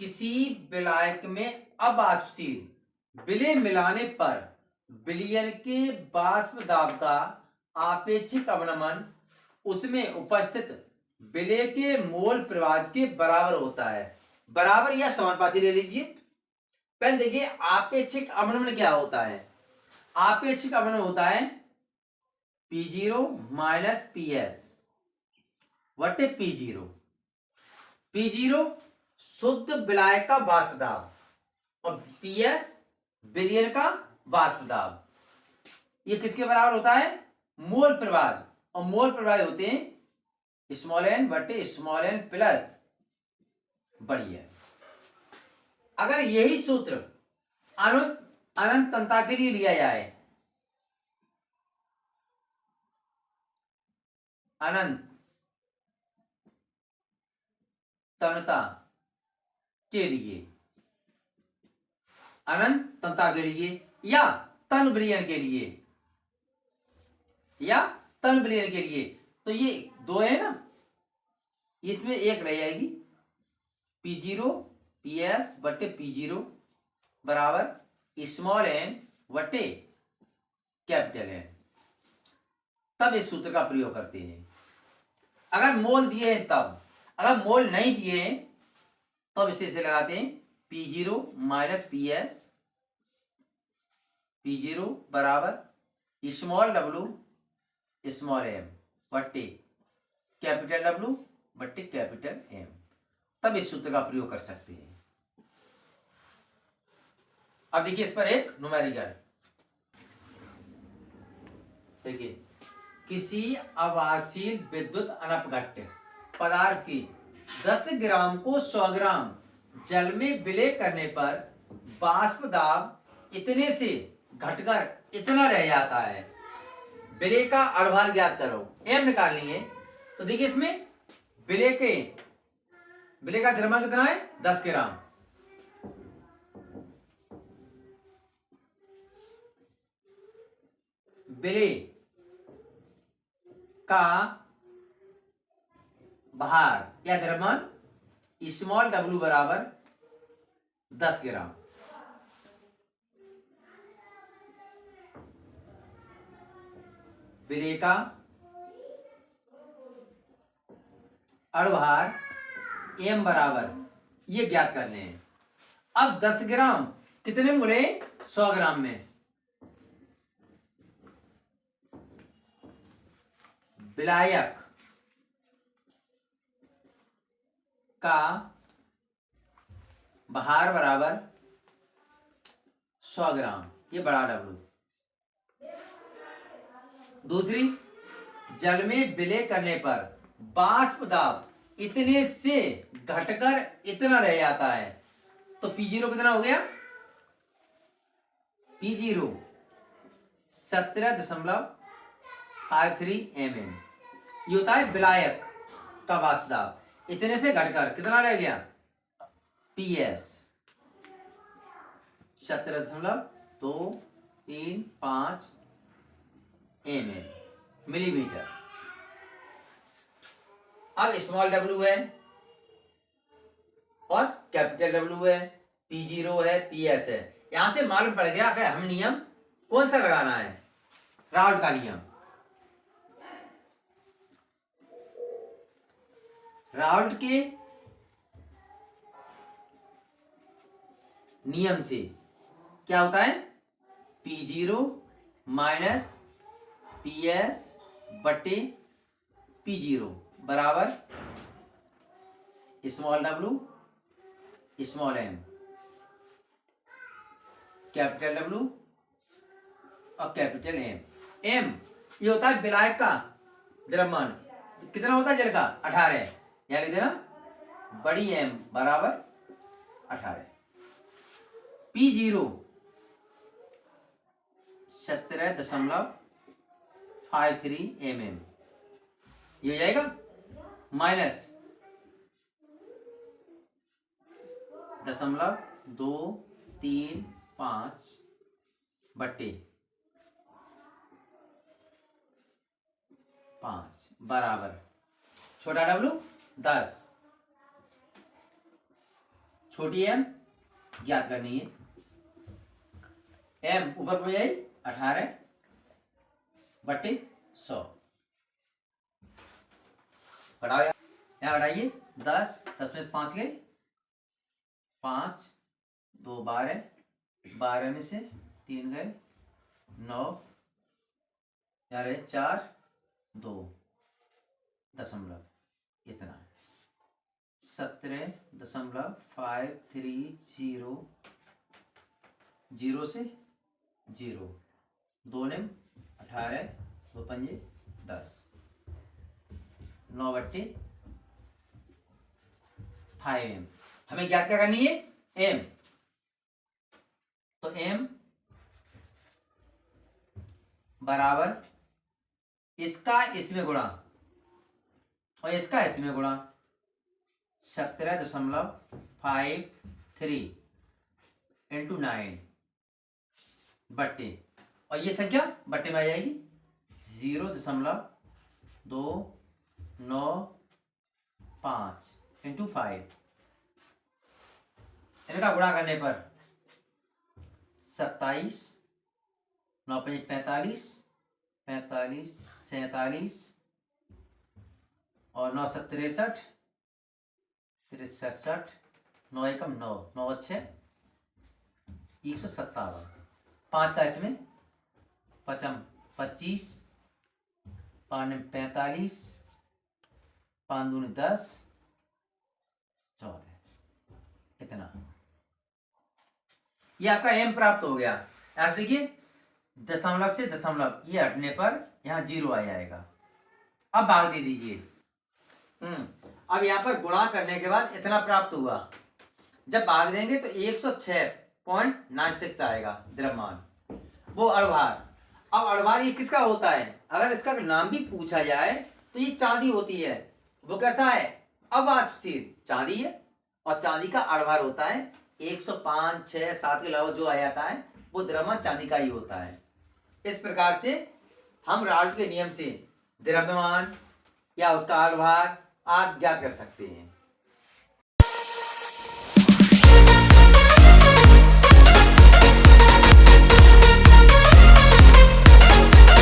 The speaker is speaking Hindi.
किसी विलायक में अबाष्पशील विलेय मिलाने पर विलयन के वाष्प दाब का आपेक्षिक अवनमन उसमें उपस्थित विलेय के मोल प्रवाह के बराबर होता है। बराबर या समानुपाती ले लीजिए। पहले देखिए आपेक्षिक अवनमन क्या होता है। आपेक्षिक अवनमन होता है P0 माइनस PS वटे P0। P0 शुद्ध विलायक का वाष्प दाब और PS विलयन का वाष्प दाब। ये किसके बराबर होता है? मोल प्रवाह। और मोल प्रवाह होते हैं n बटे n प्लस बड़ी है। अगर यही सूत्र अनंत तन्यता के लिए लिया जाए, अनंत तन्यता के लिए, अनंत तन्यता के लिए या तन विलयन के लिए, या तन विलयन के लिए, तो ये दो है ना, इसमें एक रह जाएगी P0 PS बटे P0 बराबर n वटे N। तब इस सूत्र का प्रयोग करते हैं। अगर मोल दिए हैं तब, अगर मोल नहीं दिए हैं तब इसे लगाते हैं P0 माइनस PS P0 बराबर w m बट्टे W बट्टे M। तब इस सूत्र का प्रयोग कर सकते हैं। अब देखिए इस पर एक न्यूमेरिकल। देखिए किसी अवाहशील विद्युत अनपघट्य पदार्थ की 10 ग्राम को 100 ग्राम जल में विलय करने पर वाष्प दाब इतने से घटकर इतना रह जाता है। विलय का अड़भार ज्ञात करो, m निकालनी है। तो देखिए इसमें विलय का द्रव्यमान कितना है? 10 ग्राम। विलय का भार या द्रव्यमान w बराबर 10 ग्राम। विलय का अड़भार m बराबर ये ज्ञात करने हैं। अब 10 ग्राम कितने मोले? 100 ग्राम में। विलायक का भार बराबर 100 ग्राम, ये बड़ा W। दूसरी, जल में विलय करने पर वाष्प दाब इतने से घटकर इतना रह जाता है। तो P0 कितना हो गया? P0 17.53 mm। ये होता है विलायक का वाष्प दाब। इतने से घटकर कितना रह गया? PS 17.235 mm millimetre. अब w है और W है, P0 है, PS है। यहां से मालूम पड़ गया कि हम नियम कौन सा लगाना है? राउल्ट का नियम। राउल्ट के नियम से क्या होता है? P0 माइनस PS बटे P0 बराबर w m, W और M। M ये होता है विलायक का द्रव्यमान। कितना होता है जल का? 18। यहां लिख देना बड़ी M बराबर 18। P0 17.53 mm ये हो जाएगा माइनस 0.235 बट्टे 5 बराबर छोटा W 10। छोटी m ज्ञात करनी है। m ऊपर पड़ जाए 18/100। बढ़ाओ यहाँ बढ़ाइए 10 में 5 गए 5 2 12 12 में से 3 गए 9 यार 4 2 दशमलव इतना 17.530 0 से 0 2 ने 18 2 पंजे 10 9/5m। हमें ज्ञात क्या करनी है m। तो m बराबर इसका इसमें गुणा और इसका इसमें गुणा 17.53 इंटू 9 बट्टे और ये संख्या बट्टे में आ जाएगी 0.295 इंटू 5। इनका गुणा करने पर 27 9 5 45 45 47 और 9 7 63 63 9 एकम 9 9 6 157 5 का इसमें 25 5 45 5 दूनी 10 14 इतना। ये आपका m प्राप्त हो गया। ऐसे देखिए दशमलव से दशमलव ये हटने पर यहाँ 0 आ जाएगा। अब भाग दे दीजिए। अब यहाँ पर गुणा करने के बाद इतना प्राप्त हुआ। जब भाग देंगे तो 106.96 आएगा द्रव्यमान, वो अणुभार। अब अणुभार ये किसका होता है? अगर इसका नाम भी पूछा जाए तो ये चांदी होती है। वो कैसा है? अवाष्पशील चांदी है और चांदी का अणुभार होता है 105, 6, 7 के अलावा जो आ जाता है वो द्रव्यमान चांदी का ही होता है। इस प्रकार से हम राल्ट के नियम से द्रव्यमान या उसका अणुभार आदि ज्ञात कर सकते हैं।